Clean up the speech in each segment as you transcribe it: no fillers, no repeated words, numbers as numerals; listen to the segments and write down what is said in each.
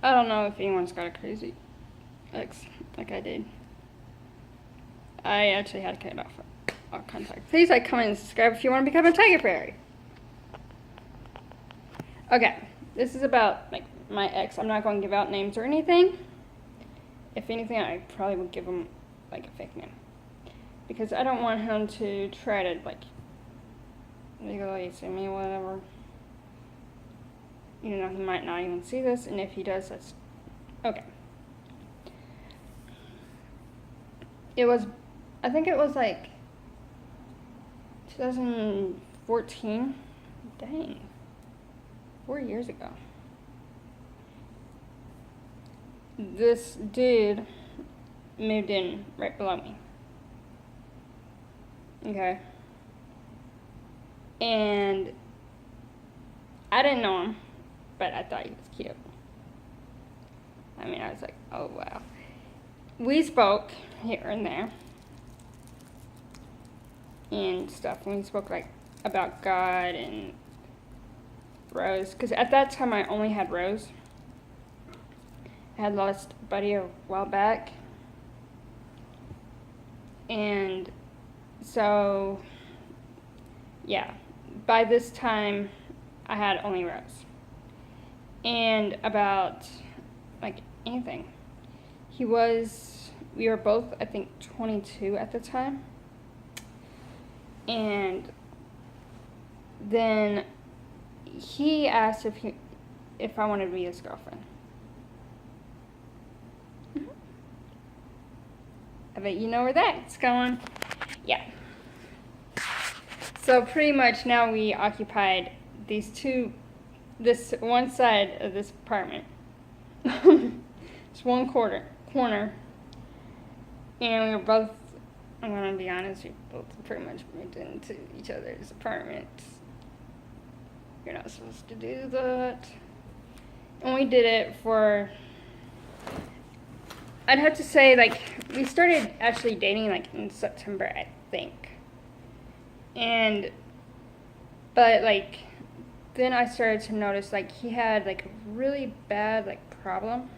I don't know if anyone's got a crazy ex like I did. I actually had to cut off all contact. Please like, comment, and subscribe if you want to become a tiger fairy. Okay, this is about like my ex. I'm not going to give out names or anything. If anything, I probably would give him like a fake name, because I don't want him to try to like legally sue me or whatever. You know, he might not even see this, and if he does, that's okay. I think it was like 2014. Dang. 4 years ago. This dude moved in right below me. Okay. And I didn't know him, but I thought he was cute. I mean, I was like, oh wow. We spoke here and there and stuff. We spoke like about God and Rose, because at that time I only had Rose. I had lost Buddy a while back, and so yeah, by this time I had only Rose. And about like anything, we were both, I think, 22 at the time, and then he asked if I wanted to be his girlfriend. I bet you know where that's going. Yeah. So pretty much now we occupied this one side of this apartment. It's one corner. And we were both, I'm gonna be honest, we both pretty much moved into each other's apartments. You're not supposed to do that. And we did it for, I'd have to say, like, we started actually dating like in September, I think. But like, then I started to notice like he had like a really bad like problem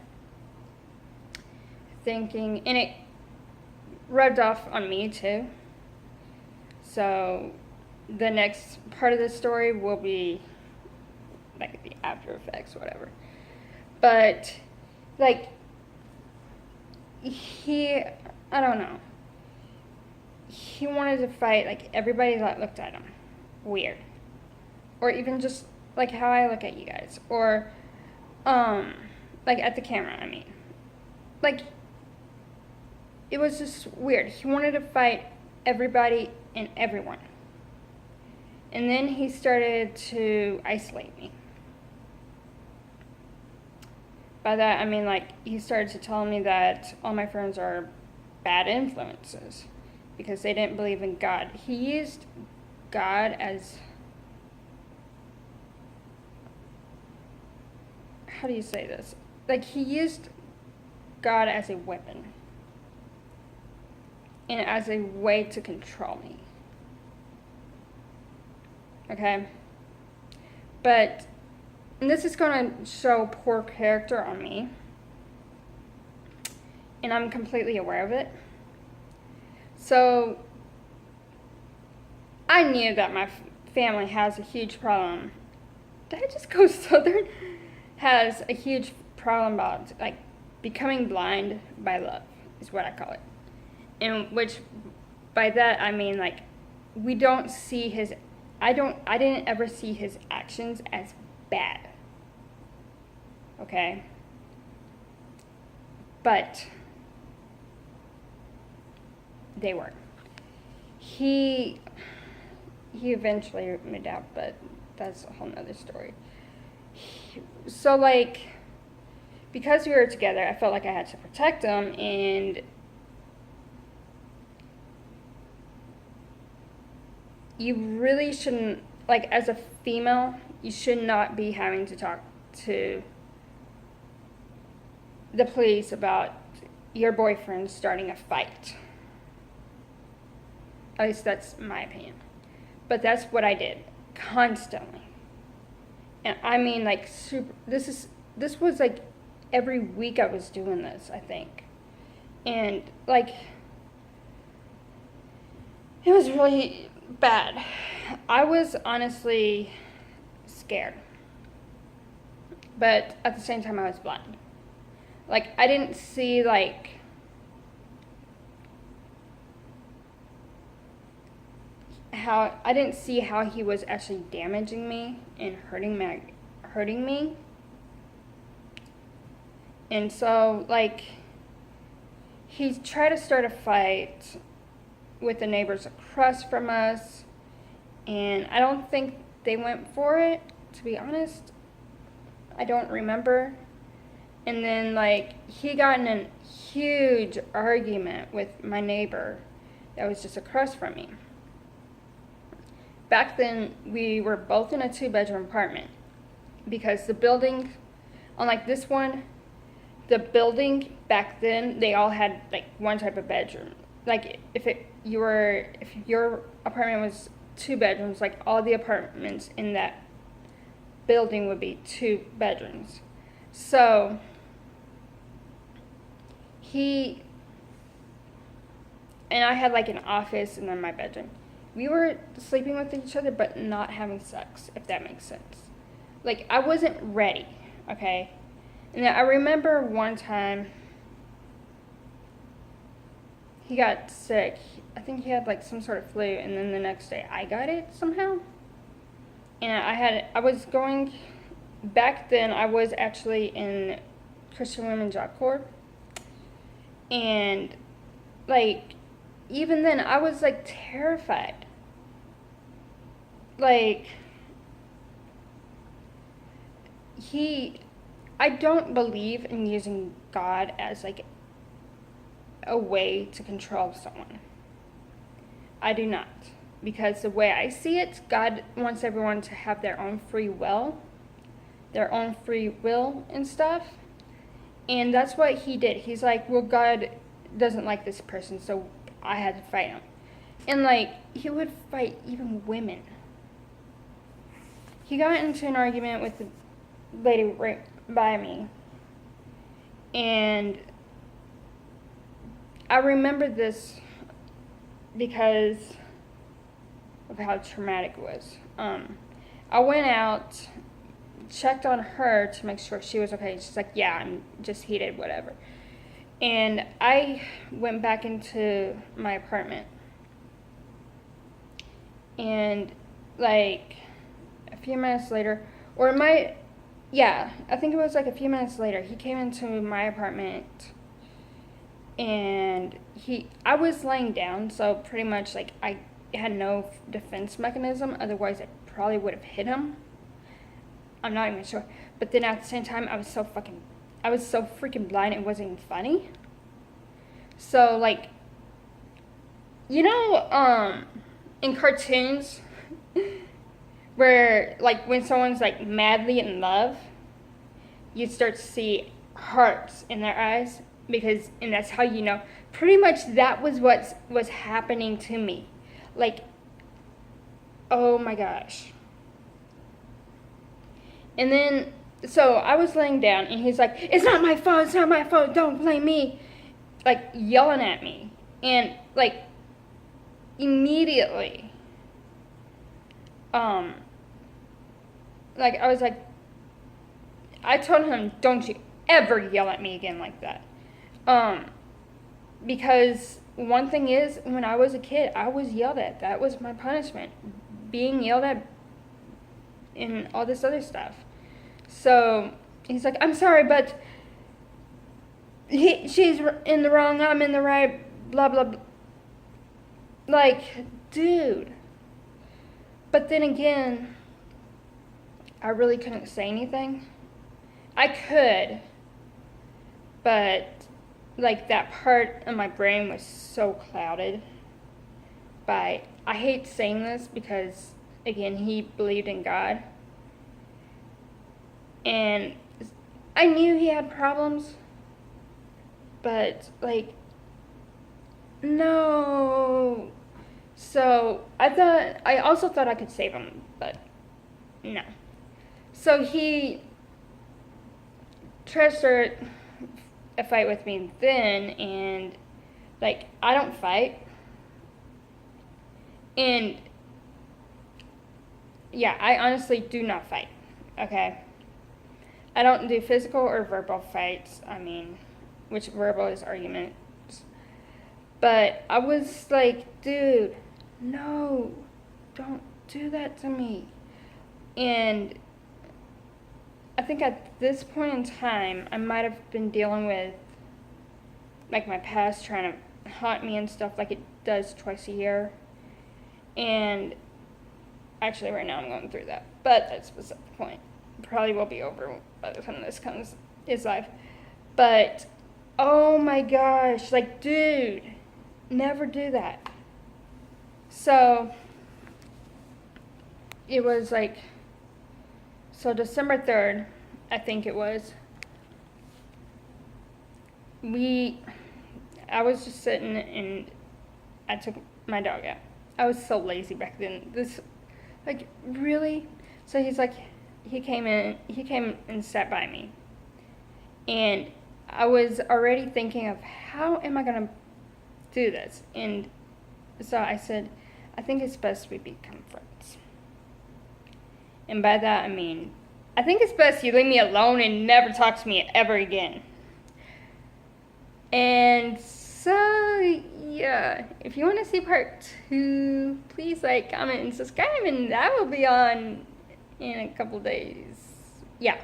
thinking, and it rubbed off on me too. So the next part of the story will be like the after effects, whatever. But like, I don't know, he wanted to fight like everybody that looked at him weird, or even just like how I look at you guys, or like at the camera, I mean, like, it was just weird. He wanted to fight everybody and everyone. And then he started to isolate me. By that, I mean, like, he started to tell me that all my friends are bad influences because they didn't believe in God. He used God as, how do you say this? Like, he used God as a weapon and as a way to control me. Okay? But, and this is going to show poor character on me, and I'm completely aware of it. So, I knew that my family has a huge problem. Did I just go southern? Has a huge problem about, like, becoming blind by love, is what I call it. And which, by that, I mean, like, we don't see his, I didn't ever see his actions as bad. Okay? But they were. He eventually moved out, but that's a whole nother story. So, like, because we were together, I felt like I had to protect him, and you really shouldn't, like, as a female, you should not be having to talk to the police about your boyfriend starting a fight. At least that's my opinion. But that's what I did constantly. And I mean, like, this was like every week I was doing this, I think. And, like, it was really bad. I was honestly scared. But at the same time, I was blind. Like, I didn't see, like, I didn't see how he was actually damaging me and hurting me. And so, like, he tried to start a fight with the neighbors across from us, and I don't think they went for it, to be honest. I don't remember. And then, like, he got in a huge argument with my neighbor that was just across from me. Back then, we were both in a 2-bedroom apartment because the building, unlike this one, the building back then, they all had, like, one type of bedroom. Like, if your apartment was 2 bedrooms, like, all the apartments in that building would be 2 bedrooms. So he and I had, like, an office and then my bedroom. We were sleeping with each other but not having sex, if that makes sense. Like, I wasn't ready, okay? And I remember one time he got sick. I think he had, like, some sort of flu, and then the next day I got it somehow. And back then I was actually in Christian Women's Job Corps. And, like, even then I was, like, terrified. Like, I don't believe in using God as, like, a way to control someone. I do not. Because the way I see it, God wants everyone to have their own free will and stuff. And that's what he did. He's like, well, God doesn't like this person, so I had to fight him. And, like, he would fight even women. He got into an argument with the lady right by me. And I remember this because of how traumatic it was. I went out, checked on her to make sure she was okay. She's like, yeah, I'm just heated, whatever. And I went back into my apartment. And, like, a few minutes later, I think it was like a few minutes later, he came into my apartment. And I was laying down, so pretty much, like, I had no defense mechanism. Otherwise, I probably would have hit him. I'm not even sure. But then at the same time, I was so freaking blind, it wasn't even funny. So, like, you know, in cartoons, where, like, when someone's, like, madly in love, you start to see hearts in their eyes. And that's how you know. Pretty much that was what was happening to me. Like, oh my gosh. And then, so I was laying down, and he's like, it's not my fault, don't blame me. Like, yelling at me. And, like, immediately, like, I was like, I told him, don't you ever yell at me again like that. Because one thing is, when I was a kid, I was yelled at. That was my punishment. Being yelled at and all this other stuff. So, he's like, I'm sorry, but she's in the wrong, I'm in the right, blah, blah, blah. Like, dude. But then again, I really couldn't say anything. I could, but, like, that part of my brain was so clouded by, I hate saying this because, again, he believed in God. And I knew he had problems, but, like, no. So I also thought I could save him, but no. So he tried to start a fight with me then, and like, I don't fight. And yeah, I honestly do not fight. Okay? I don't do physical or verbal fights. I mean, which verbal is arguments. But I was like, dude, no, don't do that to me. And I think at this point in time, I might have been dealing with like my past trying to haunt me and stuff like it does twice a year. And actually right now I'm going through that. But that's beside the point. Probably will be over by the time this comes is live. But oh my gosh, like, dude, never do that. So it was like, so December 3rd, I think it was, I was just sitting and I took my dog out. I was so lazy back then. Like, really? So he's like, he came and sat by me. And I was already thinking of how am I going to do this? And so I said, I think it's best we become friends. And by that I mean, I think it's best you leave me alone and never talk to me ever again. And so, yeah, if you want to see part 2, please like, comment, and subscribe, and that will be on in a couple days. Yeah.